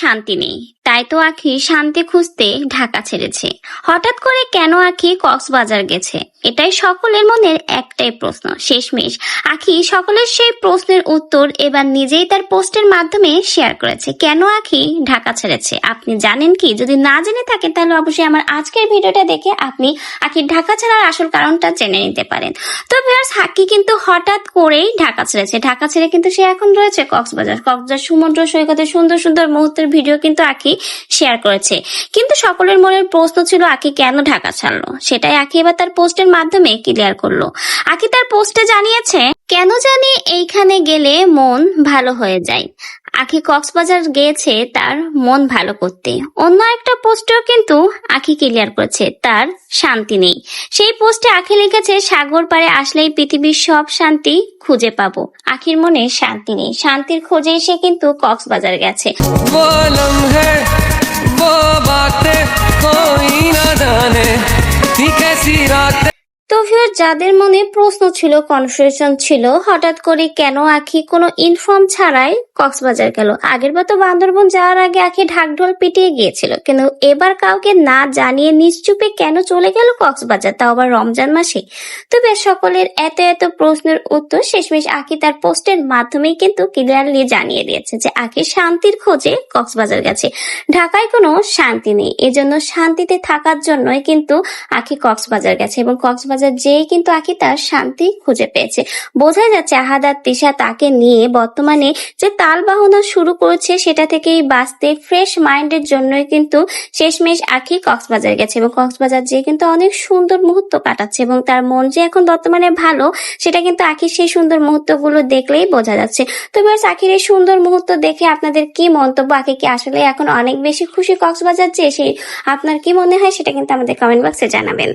শান্তি নেই, তাই তো আখি শান্তি খুঁজতে ঢাকা ছেড়েছে। হঠাৎ করে কেন আখি কক্সবাজার গেছে, এটাই সকলের মনের একটাই প্রশ্ন। শেষমেশ আখি সকলের সেই প্রশ্নের উত্তর এবার নিজেই তার পোস্টের মাধ্যমে শেয়ার করেছে। কেন আখি ঢাকা ছেড়েছে আপনি জানেন কি? যদি না জেনে থাকেন তাহলে অবশ্যই আমার আজকের ভিডিওটা দেখে আপনি আখির ঢাকা ছাড়ার আসল কারণটা জেনে নিতে পারেন। তো ভিউয়ার্স, আখি কিন্তু হঠাৎ করেই ঢাকা ছেড়েছে। ঢাকা ছেড়ে কিন্তু সে এখন রয়েছে কক্সবাজার সমুদ্র সৈকতে সুন্দর সুন্দর মুহূর্তের ভিডিও কিন্তু আখি শেয়ার করেছে। কিন্তু সকলের মনের প্রশ্ন ছিল আখি কেন ঢাকা ছাড়লো, সেটাই আখি এবার তার পোস্টের মাধ্যমে ক্লিয়ার করলো। আখি তার পোস্টে জানিয়েছে, কেন জানি এইখানে গেলে মন ভালো হয়ে যায়। আখি কক্সবাজার গিয়েছে তার মন ভালো করতে। অন্য একটা পোস্টেও কিন্তু আখি ক্লিয়ার করেছে তার শান্তি নেই। সেই পোস্টে আখি লিখেছে, সাগর পাড়ে আসলেই পৃথিবীর সব শান্তি খুঁজে পাবো। আখির মনে শান্তি নেই, শান্তির খোঁজে সে কিন্তু কক্সবাজার গেছে। তো ভিউয়ার, যাদের মনে প্রশ্ন ছিল, কনফিউশন ছিল, হঠাৎ করে কেন আখি কোনো ইনফর্ম ছাড়াই কক্সবাজার গেল। আগেরবার তো বান্দরবন যাওয়ার আগে আখি ঢাকঢোল পিটিয়ে গিয়েছিল, কিন্তু এবার কাউকে না জানিয়ে নিশ্চুপে কেন চলে গেল কক্সবাজার, তাও আবার রমজান মাসে। তো বেশ, সকলের এত এত প্রশ্নের উত্তর শেষমেশ আখি তার পোস্টের মাধ্যমেই কিন্তু ক্লিয়ারলি জানিয়ে দিয়েছে যে আখি শান্তির খোঁজে কক্সবাজার গেছে। ঢাকায় কোনো শান্তি নেই, এজন্য শান্তিতে থাকার জন্যই কিন্তু আখি কক্সবাজার গেছে এবং কক্সবাজার যেই কিন্তু আখি তার শান্তি খুঁজে পেয়েছে। বোঝা যাচ্ছে আহাদ আর তিশা তাকে নিয়ে বর্তমানে যে তাল বাহানা শুরু করেছে সেটা থেকেই বাঁচতে ফ্রেশ মাইন্ডের জন্যই কিন্তু শেষমেশ আখি কক্সবাজার গেছে এবং কক্সবাজার যেয়ে কিন্তু অনেক সুন্দর মুহূর্ত কাটাচ্ছে এবং তার মন যে এখন বর্তমানে ভালো সেটা কিন্তু আখির সেই সুন্দর মুহূর্তগুলো দেখলেই বোঝা যাচ্ছে। তো ভিউয়ার্স, আখির এই সুন্দর মুহূর্ত দেখে আপনাদের কি মন্তব্য? আখি কি আসলে এখন অনেক বেশি খুশি কক্সবাজার যেয়ে? সেই আপনার কি মনে হয় সেটা কিন্তু আমাদের কমেন্ট বক্সে জানাবেন।